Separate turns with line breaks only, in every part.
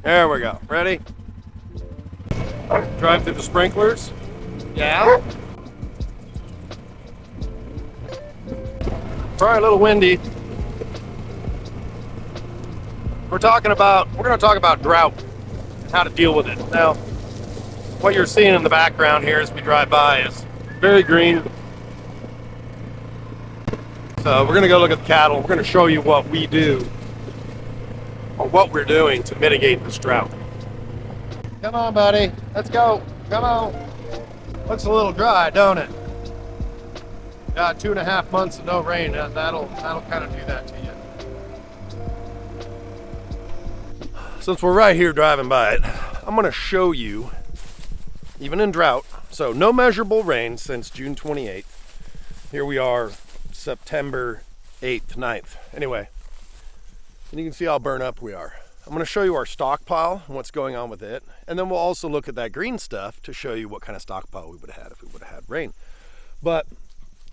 There we go. Ready? Drive through the sprinklers. Yeah. Probably a little windy. We're going to talk about drought and how to deal with it. Now, what you're seeing in the background here as we drive by is very green. So we're going to go look at the cattle. We're going to show you what we do or what we're doing to mitigate this drought. Come on, buddy. Let's go. Come on. Looks a little dry, don't it? Got 2.5 months of no rain. That'll kind of do that to you. Since we're right here driving by it, I'm going to show you, even in drought, so no measurable rain since June 28th. Here we are, September 8th, 9th. Anyway, and you can see how burned up we are. I'm going to show you our stockpile and what's going on with it. And then we'll also look at that green stuff to show you what kind of stockpile we would have had if we would have had rain. But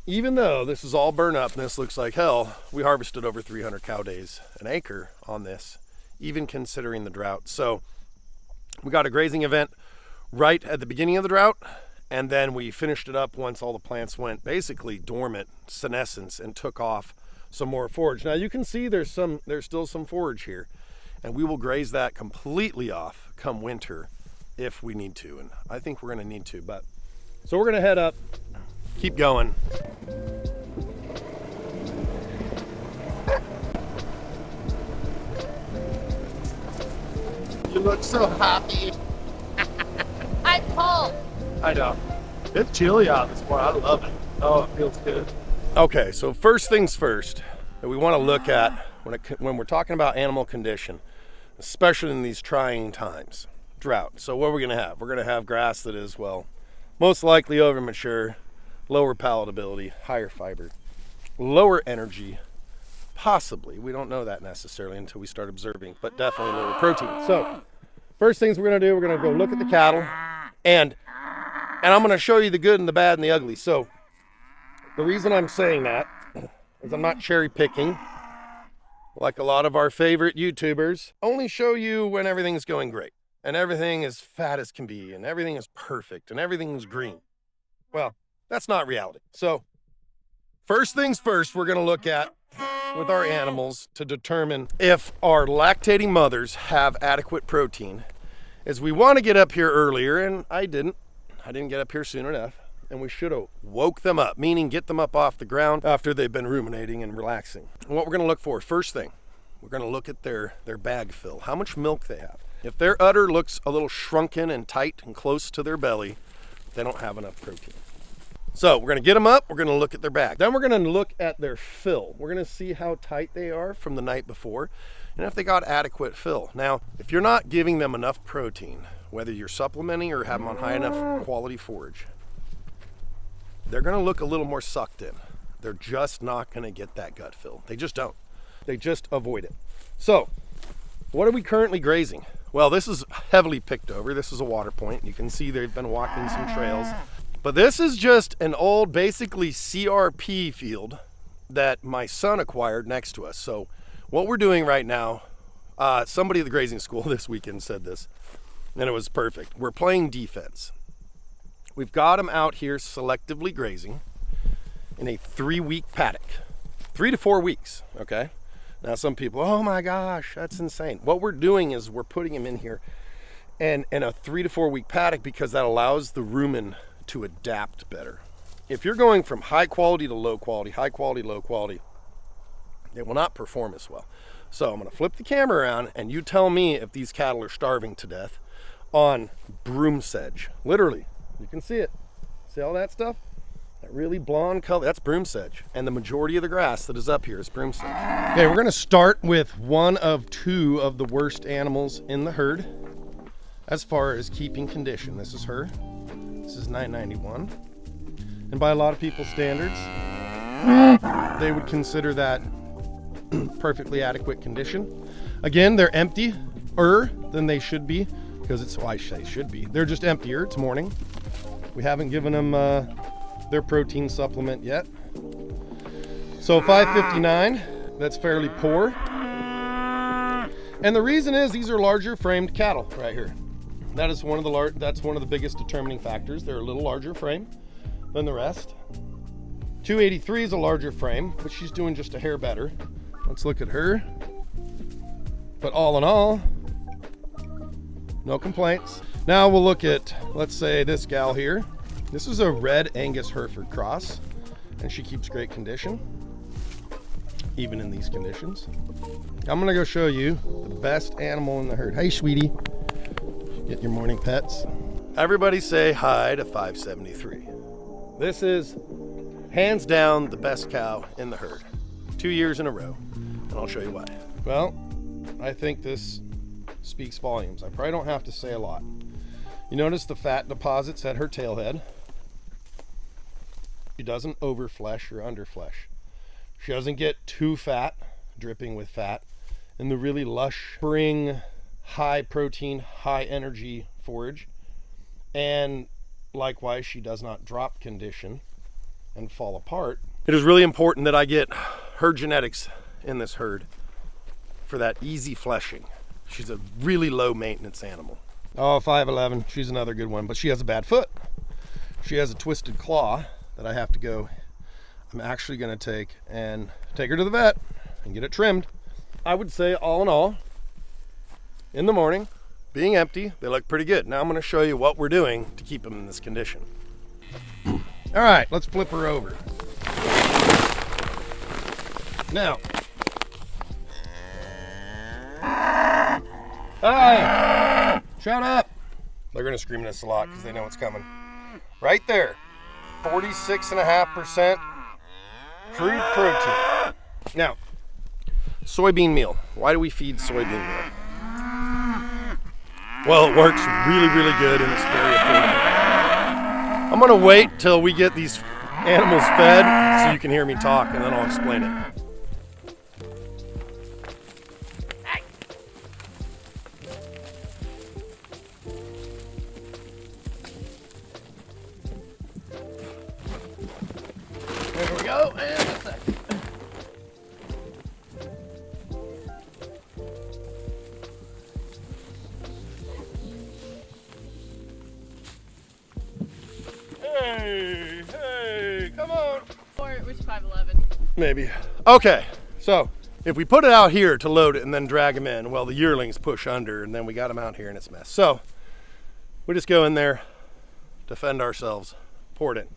even though this is all burned up and this looks like hell, we harvested over 300 cow days an acre on this, even considering the drought. So we got a grazing event right at the beginning of the drought, and then we finished it up once all the plants went basically dormant, senescence, and took off some more forage. Now you can see there's still some forage here, and we will graze that completely off come winter if we need to, and I think we're going to need to. But so we're going to head up, keep going. You look so happy.
I'm cold.
I know. It's chilly out this morning. I love it. Oh, it feels good. Okay, so first things first that we want to look at when we're talking about animal condition, especially in these trying times, drought. So what are we going to have? We're going to have grass that is, well, most likely over mature, lower palatability, higher fiber, lower energy, possibly. We don't know that necessarily until we start observing, but definitely lower protein. So first things we're going to do, we're going to go look at the cattle, and I'm going to show you the good and the bad and the ugly. So the reason I'm saying that is I'm not cherry picking like a lot of our favorite YouTubers. Only show you when everything's going great and everything is fat as can be and everything is perfect and everything is green. Well, that's not reality. So first things first, we're going to look at with our animals to determine if our lactating mothers have adequate protein is we want to get up here earlier, and I didn't get up here soon enough, and we should have woke them up, meaning get them up off the ground after they've been ruminating and relaxing. And what we're going to look for, first thing, we're going to look at their bag fill, how much milk they have. If their udder looks a little shrunken and tight and close to their belly, they don't have enough protein. So we're going to get them up, we're going to look at their bag. Then we're going to look at their fill. We're going to see how tight they are from the night before and if they got adequate fill. Now, if you're not giving them enough protein, whether you're supplementing or have them on high enough quality forage, they're going to look a little more sucked in. They're just not going to get that gut fill. They just don't. They just avoid it. So what are we currently grazing? Well, this is heavily picked over. This is a water point. You can see they've been walking some trails. But this is just an old, basically CRP field that my son acquired next to us. So what we're doing right now, somebody at the grazing school this weekend said this, and it was perfect. We're playing defense. We've got them out here selectively grazing in a 3-week paddock, 3 to 4 weeks, okay? Now some people, oh my gosh, that's insane. What we're doing is we're putting them in here and in a 3 to 4 week paddock because that allows the rumen to adapt better. If you're going from high quality to low quality, high quality, low quality, they will not perform as well. So I'm going to flip the camera around and you tell me if these cattle are starving to death on broom sedge. Literally, you can see it. See all that stuff? That really blonde color, that's broom sedge. And the majority of the grass that is up here is broom sedge. Okay, we're going to start with one of 2 of the worst animals in the herd as far as keeping condition. This is her. This is 991. And by a lot of people's standards, they would consider that perfectly adequate condition. Again, they're emptier than they should be because it's, well, I say should be. They're just emptier. It's morning. We haven't given them their protein supplement yet. So 559, that's fairly poor. And the reason is these are larger framed cattle right here. That is one of the biggest determining factors. They're a little larger frame than the rest. 283 is a larger frame, but she's doing just a hair better. Let's look at her. But all in all, no complaints. Now we'll look at, let's say, this gal here. This is a red Angus Hereford cross, and she keeps great condition, even in these conditions. I'm gonna go show you the best animal in the herd. Hey, sweetie. Get your morning pets. Everybody say hi to 573. This is hands down the best cow in the herd. 2 years in a row, and I'll show you why. Well, I think this speaks volumes. I probably don't have to say a lot. You notice the fat deposits at her tail head. She doesn't overflesh or underflesh. She doesn't get too fat, dripping with fat, in the really lush spring, high protein, high energy forage. And likewise, she does not drop condition and fall apart. It is really important that I get her genetics in this herd for that easy fleshing. She's a really low maintenance animal. Oh, 5'11", she's another good one, but she has a bad foot. She has a twisted claw that I have to go. I'm actually gonna take her to the vet and get it trimmed. I would say all in all, in the morning, being empty, they look pretty good. Now I'm gonna show you what we're doing to keep them in this condition. All right, let's flip her over. Now, hi, shut up. They're gonna scream at us a lot because they know it's coming. Right there, 46.5% crude protein. Now, soybean meal. Why do we feed soybean meal? Well, it works really, really good and it's very affordable. I'm gonna wait till we get these animals fed so you can hear me talk, and then I'll explain it. There we go, and a second. Hey, come on.
Or which 5'11"?
Maybe. Okay, so if we put it out here to load it and then drag them in, well, the yearlings push under, and then we got them out here and it's a mess. So we just go in there, defend ourselves, pour it in.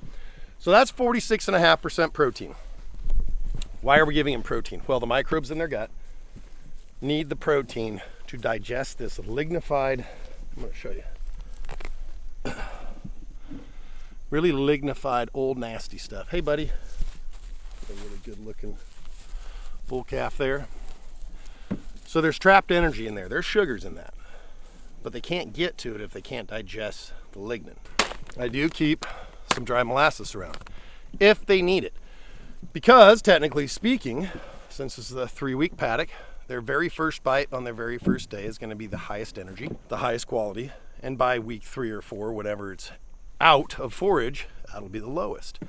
So that's 46.5% protein. Why are we giving them protein? Well, the microbes in their gut need the protein to digest this lignified, I'm gonna show you, really lignified, old nasty stuff. Hey buddy, a really good looking bull calf there. So there's trapped energy in there. There's sugars in that, but they can't get to it if they can't digest the lignin. I do keep some dry molasses around if they need it, because technically speaking, since this is a 3-week paddock, their very first bite on their very first day is going to be the highest energy, the highest quality, and by week 3 or 4, whatever it's out of forage, that'll be the lowest.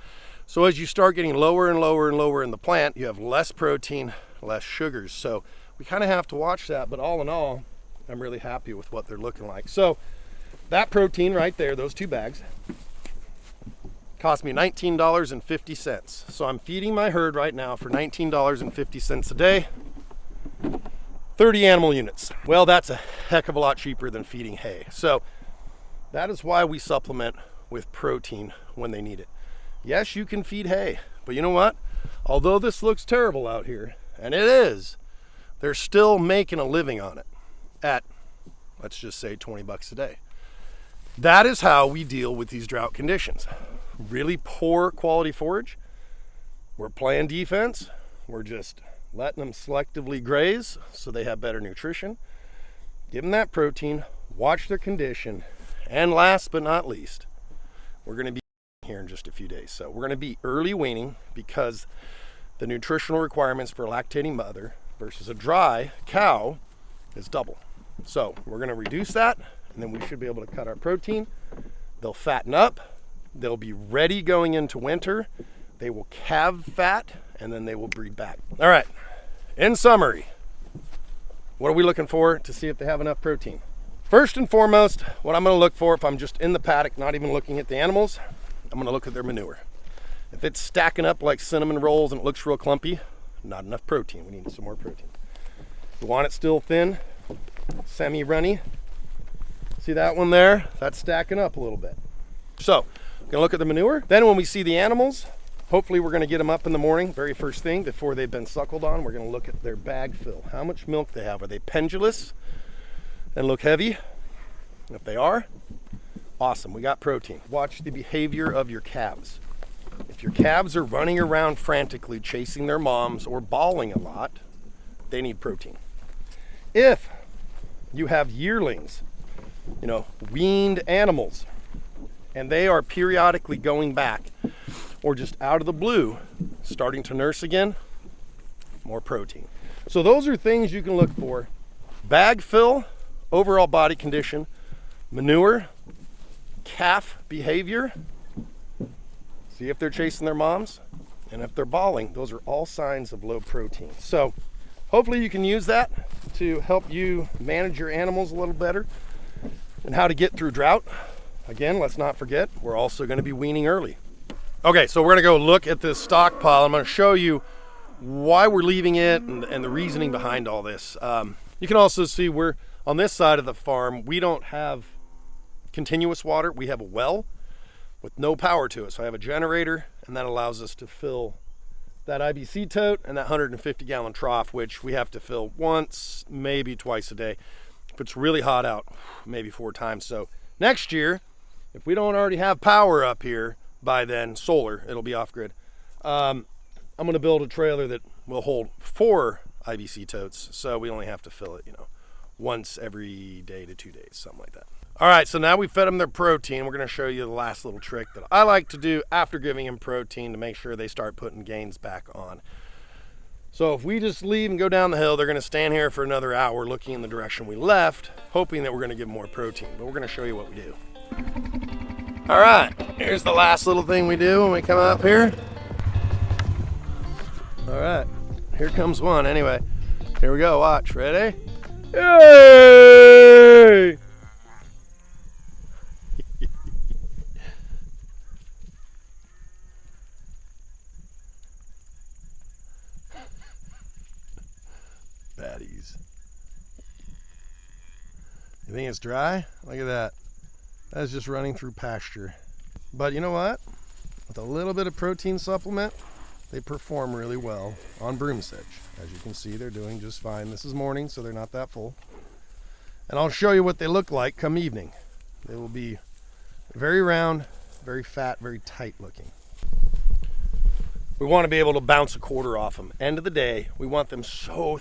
So as you start getting lower and lower and lower in the plant, you have less protein, less sugars. So we kind of have to watch that, but all in all, I'm really happy with what they're looking like. So that protein right there, those 2 bags, cost me $19.50. So I'm feeding my herd right now for $19.50 a day, 30 animal units. Well, that's a heck of a lot cheaper than feeding hay. So that is why we supplement with protein when they need it. Yes, you can feed hay, but you know what? Although this looks terrible out here, and it is, they're still making a living on it at, let's just say, 20 bucks a day. That is how we deal with these drought conditions. Really poor quality forage. We're playing defense. We're just letting them selectively graze so they have better nutrition. Give them that protein, watch their condition, and last but not least, we're going to be here in just a few days. So we're going to be early weaning because the nutritional requirements for a lactating mother versus a dry cow is double. So we're going to reduce that, and then we should be able to cut our protein. They'll fatten up. They'll be ready going into winter. They will calve fat, and then they will breed back. All right, in summary, What are we looking for to see if they have enough protein? First and foremost, what I'm going to look for, if I'm just in the paddock, not even looking at the animals, I'm going to look at their manure. If it's stacking up like cinnamon rolls and it looks real clumpy, not enough protein. We need some more protein. We want it still thin, semi-runny. See that one there? That's stacking up a little bit. So, we're gonna look at the manure. Then when we see the animals, hopefully we're gonna get them up in the morning, very first thing, before they've been suckled on. We're gonna look at their bag fill. How much milk they have. Are they pendulous and look heavy? If they are, awesome, we got protein. Watch the behavior of your calves. If your calves are running around frantically chasing their moms or bawling a lot, they need protein. If you have yearlings, weaned animals, and they are periodically going back or just out of the blue starting to nurse again, more protein. So those are things you can look for: bag fill, overall body condition, manure, calf behavior, see if they're chasing their moms, and if they're bawling. Those are all signs of low protein. So hopefully you can use that to help you manage your animals a little better and how to get through drought. Again, let's not forget, we're also going to be weaning early. Okay, so we're going to go look at this stockpile. I'm going to show you why we're leaving it and the reasoning behind all this. You can also see we're on this side of the farm. We don't have continuous water. We have a well with no power to it. So I have a generator, and that allows us to fill that IBC tote and that 150-gallon trough, which we have to fill once, maybe twice a day. If it's really hot out, maybe 4 times. So next year, if we don't already have power up here by then, solar, it'll be off grid. I'm going to build a trailer that will hold 4 IBC totes, so we only have to fill it, once every day to 2 days, something like that. All right, so now we fed them their protein. We're going to show you the last little trick that I like to do after giving them protein to make sure they start putting gains back on. So if we just leave and go down the hill, they're going to stand here for another hour looking in the direction we left, hoping that we're going to give them more protein. But we're going to show you what we do. All right, here's the last little thing we do when we come up here. All right, here comes one. Anyway, here we go. Watch. Ready? Hey! Baddies. You think it's dry? Look at that. That's just running through pasture. But you know what? With a little bit of protein supplement, they perform really well on broom sedge. As you can see, they're doing just fine. This is morning, so they're not that full. And I'll show you what they look like come evening. They will be very round, very fat, very tight looking. We want to be able to bounce a quarter off them. End of the day, we want them so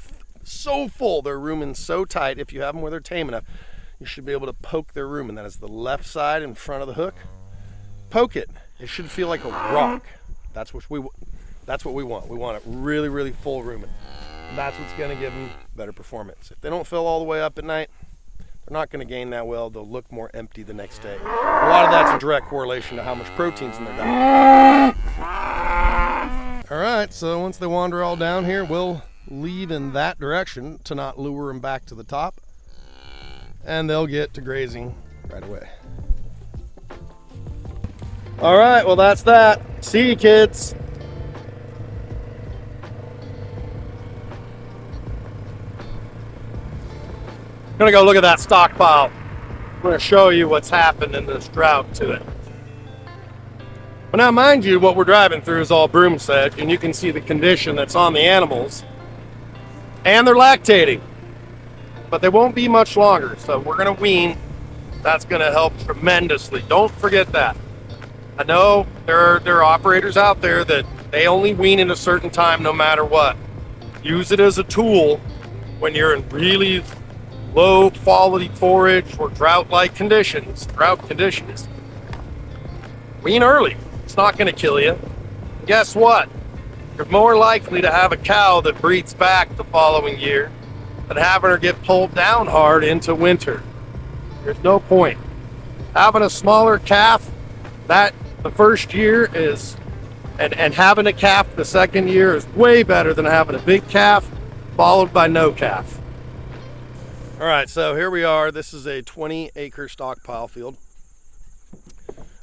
full, their rumen so tight. If you have them where they're tame enough, you should be able to poke their rumen. That is the left side in front of the hook. Poke it. It should feel like a rock. That's what we want. We want it really, really full rumen. That's what's going to give them better performance. If they don't fill all the way up at night, they're not going to gain that well. They'll look more empty the next day. A lot of that's a direct correlation to how much protein's in their diet. All right, so once they wander all down here, we'll leave in that direction to not lure them back to the top, and they'll get to grazing right away. All right, well, that's that. See you, kids. I'm gonna go look at that stockpile. I'm gonna show you what's happened in this drought to it. But now, mind you, what we're driving through is all broom sedge, and you can see the condition that's on the animals. And they're lactating, but they won't be much longer. So we're gonna wean. That's gonna help tremendously. Don't forget that. I know there are operators out there that they only wean in a certain time no matter what. Use it as a tool when you're in really low quality forage or drought conditions. Wean early. It's not gonna kill you. Guess what? You're more likely to have a cow that breeds back the following year than having her get pulled down hard into winter. There's no point. Having a smaller calf that the first year is, and having a calf the second year is way better than having a big calf followed by no calf. All right, so here we are. This is a 20-acre stockpile field.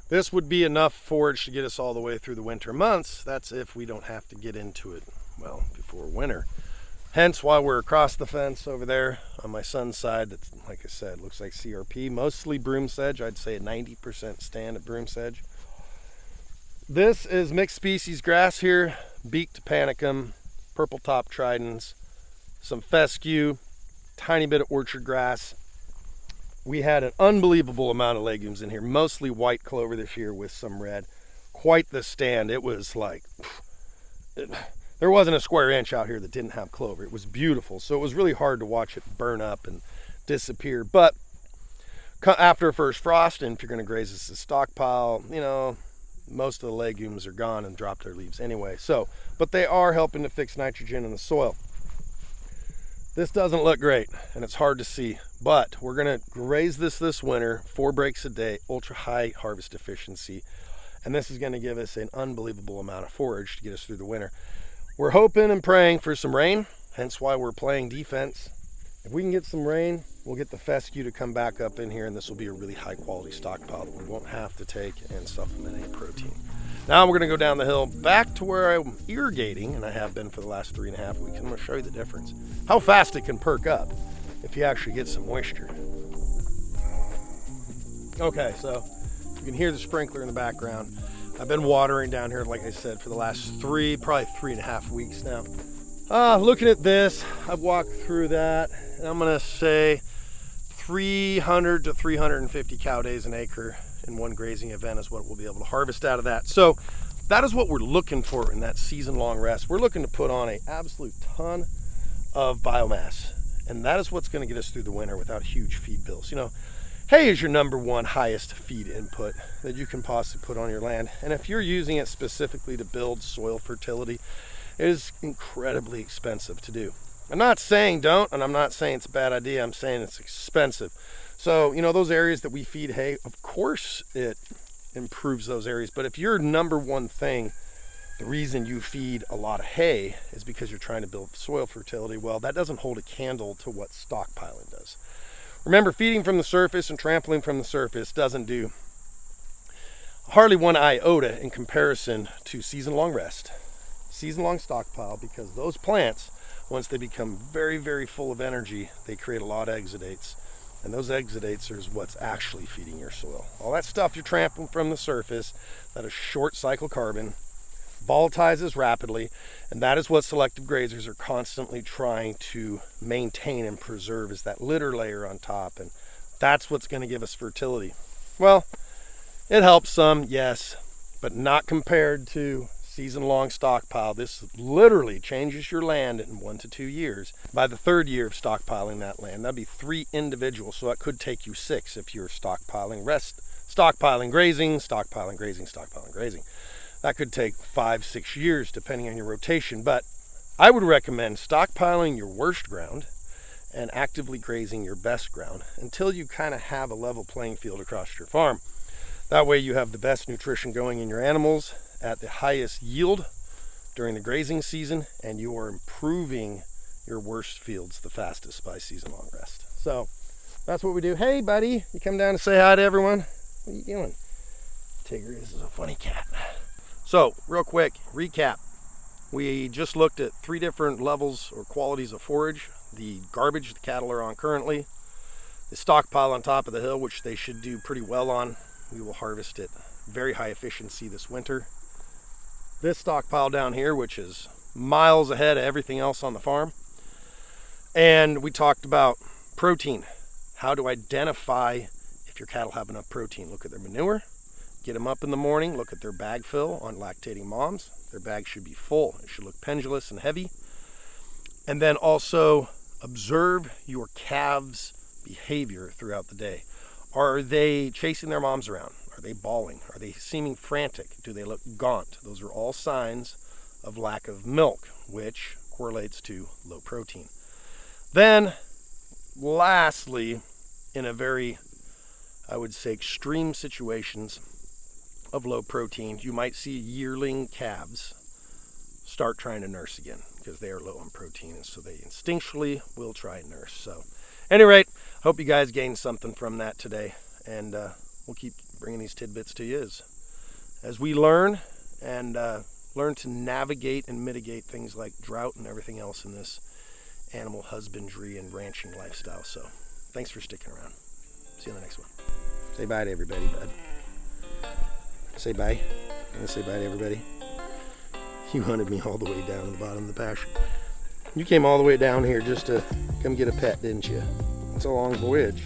This would be enough forage to get us all the way through the winter months. That's if we don't have to get into it, well, before winter. Hence why we're across the fence over there on my son's side. That's, like I said, looks like CRP, mostly broom sedge. I'd say a 90% stand of broom sedge. This is mixed species grass here, beaked panicum, purple top tridents, some fescue, tiny bit of orchard grass. We had an unbelievable amount of legumes in here, mostly white clover this year with some red. Quite the stand. It was like, there wasn't a square inch out here that didn't have clover. It was beautiful. So it was really hard to watch it burn up and disappear. But after a first frost, and if you're going to graze this as a stockpile, you know, most of the legumes are gone and drop their leaves anyway. So, but they are helping to fix nitrogen in the soil. This doesn't look great, and it's hard to see, but we're gonna graze this winter, 4 breaks a day, ultra high harvest efficiency, and this is gonna give us an unbelievable amount of forage to get us through the winter. We're hoping and praying for some rain, hence why we're playing defense. If we can get some rain, we'll get the fescue to come back up in here, and this will be a really high quality stockpile that we won't have to take and supplement any protein. Now we're gonna go down the hill back to where I'm irrigating, and I have been for the last 3.5 weeks. I'm gonna show you the difference. How fast it can perk up if you actually get some moisture. Okay, so you can hear the sprinkler in the background. I've been watering down here, like I said, for the last probably 3.5 weeks now. Looking at this, I've walked through that, and I'm gonna say 300 to 350 cow days an acre in one grazing event is what we'll be able to harvest out of that. So that is what we're looking for in that season-long rest. We're looking to put on an absolute ton of biomass, and that is what's going to get us through the winter without huge feed bills. You know, hay is your #1 highest feed input that you can possibly put on your land, and if you're using it specifically to build soil fertility, it is incredibly expensive to do. I'm not saying don't, and I'm not saying it's a bad idea. I'm saying it's expensive. So, you know, those areas that we feed hay, of course it improves those areas. But if your #1 thing, the reason you feed a lot of hay is because you're trying to build soil fertility, well, that doesn't hold a candle to what stockpiling does. Remember, feeding from the surface and trampling from the surface doesn't do hardly 1 iota in comparison to season-long rest, season-long stockpile, because those plants, once they become very, very full of energy, they create a lot of exudates. And those exudates are what's actually feeding your soil. All that stuff you're trampling from the surface, that is short cycle carbon, volatilizes rapidly, and that is what selective grazers are constantly trying to maintain and preserve, is that litter layer on top, and that's what's going to give us fertility. Well, it helps some, yes, but not compared to season-long stockpile. This literally changes your land in 1 to 2 years. By the 3rd year of stockpiling that land, that'd be 3 individuals, so that could take you 6 if you're stockpiling grazing, stockpiling grazing, stockpiling grazing. That could take 5, 6 years depending on your rotation, but I would recommend stockpiling your worst ground and actively grazing your best ground until you kind of have a level playing field across your farm. That way you have the best nutrition going in your animals at the highest yield during the grazing season, and you are improving your worst fields the fastest by season-long rest. So that's what we do. Hey buddy, you come down to say hi to everyone? What are you doing? Tigger is a funny cat. So real quick recap, we just looked at 3 different levels or qualities of forage: the garbage the cattle are on currently, the stockpile on top of the hill, which they should do pretty well on. We will harvest it very high efficiency this winter. This stockpile down here, which is miles ahead of everything else on the farm. And we talked about protein. How to identify if your cattle have enough protein. Look at their manure, get them up in the morning, look at their bag fill on lactating moms. Their bag should be full. It should look pendulous and heavy. And then also observe your calves' behavior throughout the day. Are they chasing their moms around? Are they bawling? Are they seeming frantic? Do they look gaunt? Those are all signs of lack of milk, which correlates to low protein. Then, lastly, in a very, I would say, extreme situations of low protein, you might see yearling calves start trying to nurse again because they are low on protein, and so they instinctually will try and nurse. So any rate, hope you guys gained something from that today, and we'll keep bringing these tidbits to you as we learn and learn to navigate and mitigate things like drought and everything else in this animal husbandry and ranching lifestyle. So thanks for sticking around. See you on the next one. Say bye to everybody, bud. Say bye. I'm gonna say bye to everybody. You hunted me all the way down to the bottom of the pasture. You came all the way down here just to come get a pet, didn't you? It's a long voyage.